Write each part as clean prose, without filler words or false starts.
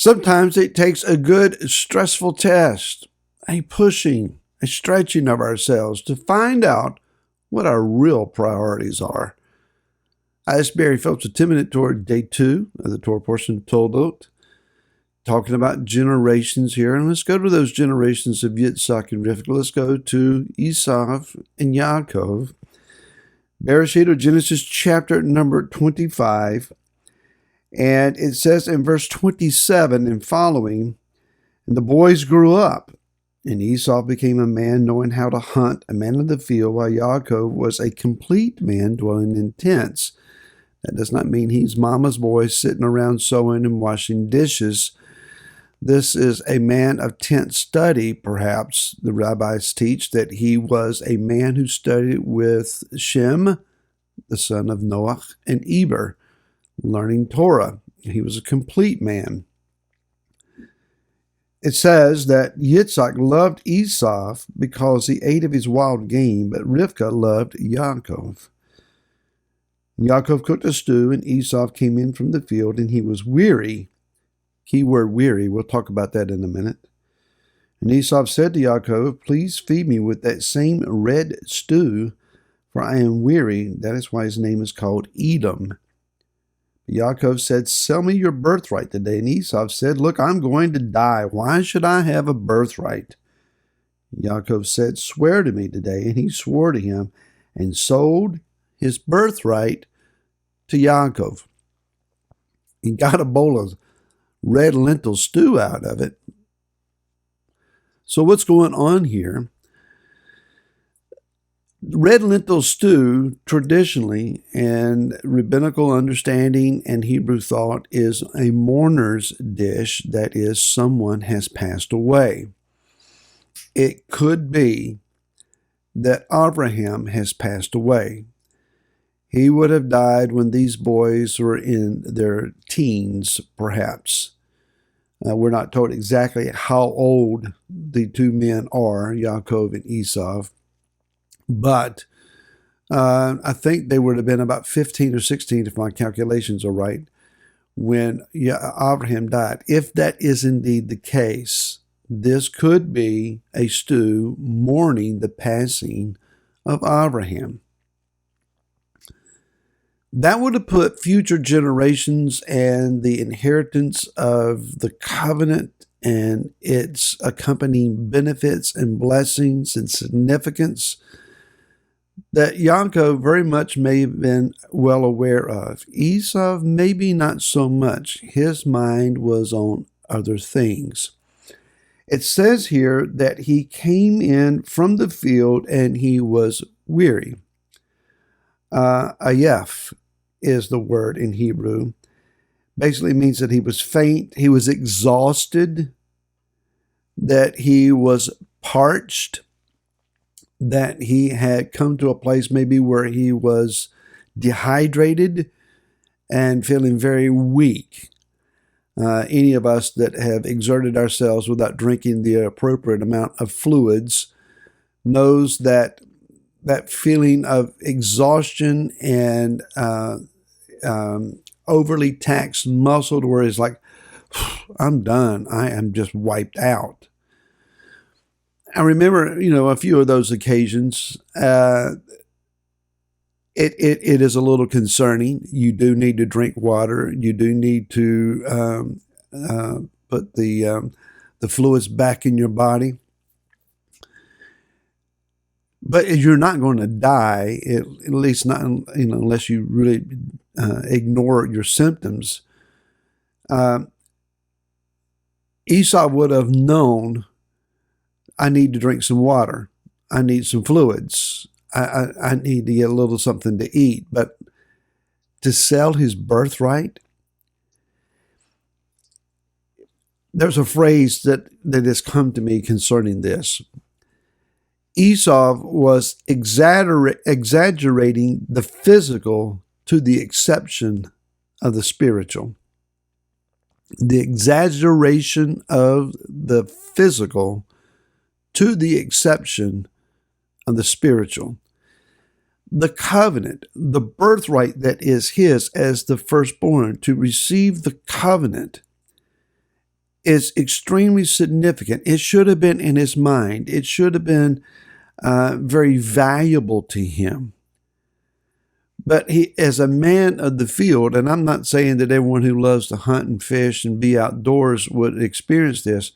Sometimes it takes a good stressful test, a pushing, a stretching of ourselves to find out what our real priorities are. I asked Barry Phelps to 10-minute toward day 2 of the Torah portion of Toldot, talking about generations here. And let's go to those generations of Yitzhak and Rivka. Let's go to Esau and Jacob. Bereshit, or Genesis, chapter number 25. And it says in verse 27 and following, and the boys grew up, and Esau became a man knowing how to hunt, a man of the field, while Jacob was a complete man dwelling in tents. That does not mean he's mama's boy sitting around sewing and washing dishes. This is a man of tent study, perhaps. The rabbis teach that he was a man who studied with Shem, the son of Noah, and Eber, learning Torah. He was a complete man. It says that Yitzhak loved Esau because he ate of his wild game, but Rivka loved Jacob. Jacob cooked a stew, and Esau came in from the field, and he was weary. Keyword weary, we'll talk about that in a minute. And Esau said to Jacob, please feed me with that same red stew, for I am weary. That is why his name is called Edom. Jacob said, sell me your birthright today. And Esau said, look, I'm going to die. Why should I have a birthright? Jacob said, swear to me today. And he swore to him and sold his birthright to Jacob. He got a bowl of red lentil stew out of it. So what's going on here? Red lentil stew, traditionally, and rabbinical understanding and Hebrew thought, is a mourner's dish, that is, someone has passed away. It could be that Abraham has passed away. He would have died when these boys were in their teens, perhaps. We're not told exactly how old the two men are, Jacob and Esau, but I think they would have been about 15 or 16, if my calculations are right, when Abraham died. If that is indeed the case, this could be a stew mourning the passing of Abraham. That would have put future generations and the inheritance of the covenant and its accompanying benefits and blessings and significance that Yaakov very much may have been well aware of. Esau, maybe not so much. His mind was on other things. It says here that he came in from the field and he was weary. Ayef is the word in Hebrew. Basically means that he was faint, he was exhausted, that he was parched, that he had come to a place maybe where he was dehydrated and feeling very weak. Any of us that have exerted ourselves without drinking the appropriate amount of fluids knows that feeling of exhaustion and overly taxed muscle, where it's like, I'm done. I am just wiped out. I remember, a few of those occasions. It is a little concerning. You do need to drink water. You do need to put the fluids back in your body. But you're not going to die, at least not, unless you really ignore your symptoms. Esau would have known, I need to drink some water. I need some fluids. I need to get a little something to eat. But to sell his birthright, there's a phrase that has come to me concerning this. Esau was exaggerating the physical to the exception of the spiritual. The exaggeration of the physical to the exception of the spiritual. The covenant, the birthright that is his as the firstborn, to receive the covenant is extremely significant. It should have been in his mind. It should have been very valuable to him. But he, as a man of the field, and I'm not saying that everyone who loves to hunt and fish and be outdoors would experience this,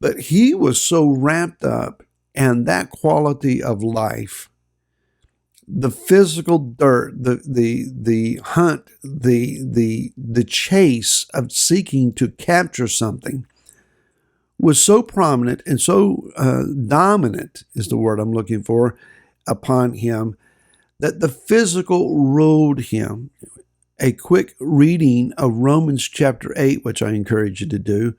but he was so wrapped up in that quality of life, the physical dirt, the hunt, the chase of seeking to capture something was so prominent and so dominant is the word I'm looking for upon him, that the physical ruled him. A quick reading of Romans chapter 8, which I encourage you to do,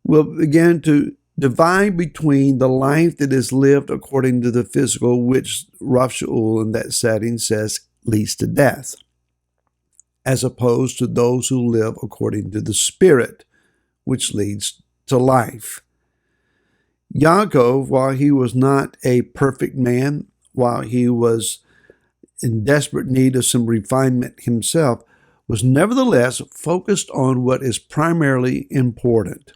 will begin to divide between the life that is lived according to the physical, which Rav Shaul in that setting says leads to death, as opposed to those who live according to the Spirit, which leads to life. Yaakov, while he was not a perfect man, while he was in desperate need of some refinement himself, was nevertheless focused on what is primarily important.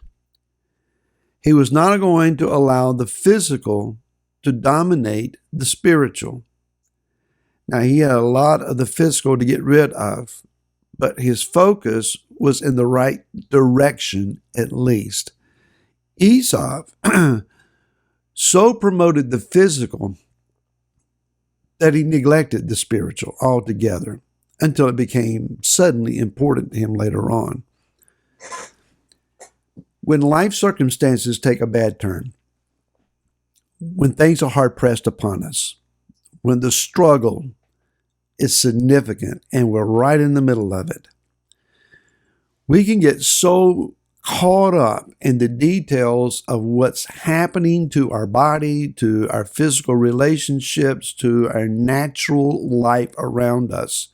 He was not going to allow the physical to dominate the spiritual. Now, he had a lot of the physical to get rid of, but his focus was in the right direction at least. Esau so promoted the physical that he neglected the spiritual altogether until it became suddenly important to him later on. When life circumstances take a bad turn, when things are hard pressed upon us, when the struggle is significant and we're right in the middle of it, we can get so caught up in the details of what's happening to our body, to our physical relationships, to our natural life around us,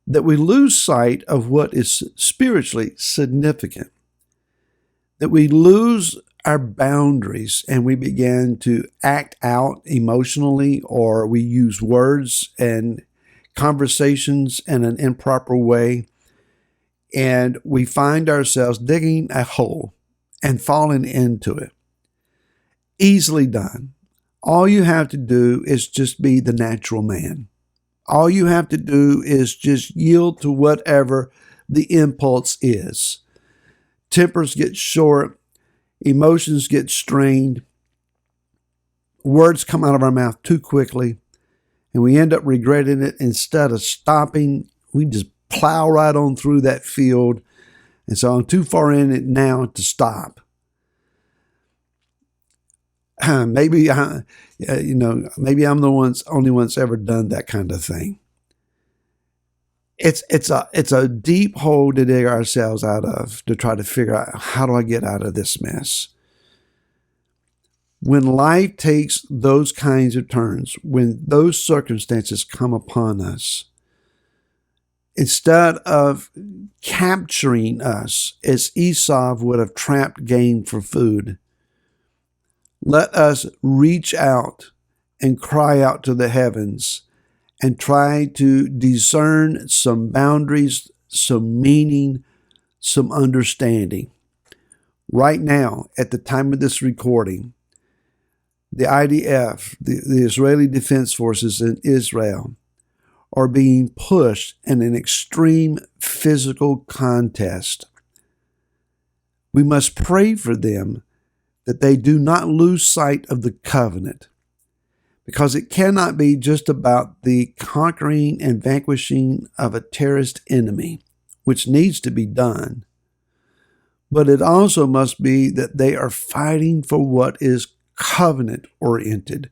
that we lose sight of what is spiritually significant, that we lose our boundaries and we begin to act out emotionally, or we use words and conversations in an improper way, and we find ourselves digging a hole and falling into it. Easily done. All you have to do is just be the natural man. All you have to do is just yield to whatever the impulse is. Tempers get short, emotions get strained, words come out of our mouth too quickly, and we end up regretting it. Instead of stopping, we just plow right on through that field. And so I'm too far in it now to stop. Maybe I'm the only one's ever done that kind of thing. It's a deep hole to dig ourselves out of, to try to figure out, how do I get out of this mess? When life takes those kinds of turns, when those circumstances come upon us, instead of capturing us as Esau would have trapped game for food, let us reach out and cry out to the heavens and try to discern some boundaries, some meaning, some understanding. Right now, at the time of this recording, the IDF, the Israeli Defense Forces in Israel, are being pushed in an extreme physical contest. We must pray for them that they do not lose sight of the covenant, because it cannot be just about the conquering and vanquishing of a terrorist enemy, which needs to be done, but it also must be that they are fighting for what is covenant-oriented.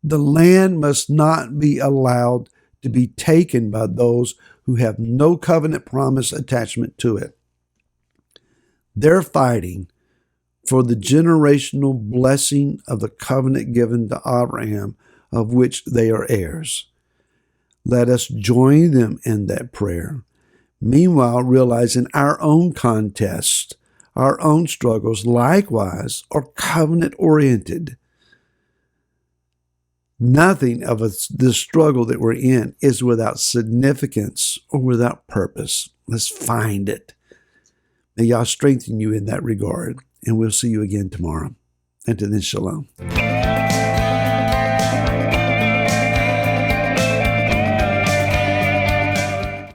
The land must not be allowed to be taken by those who have no covenant promise attachment to it. They're fighting for the generational blessing of the covenant given to Abraham, of which they are heirs. Let us join them in that prayer. Meanwhile, realizing our own contests, our own struggles, likewise, are covenant-oriented. Nothing of this struggle that we're in is without significance or without purpose. Let's find it. May Yah strengthen you in that regard. And we'll see you again tomorrow. Until then, shalom.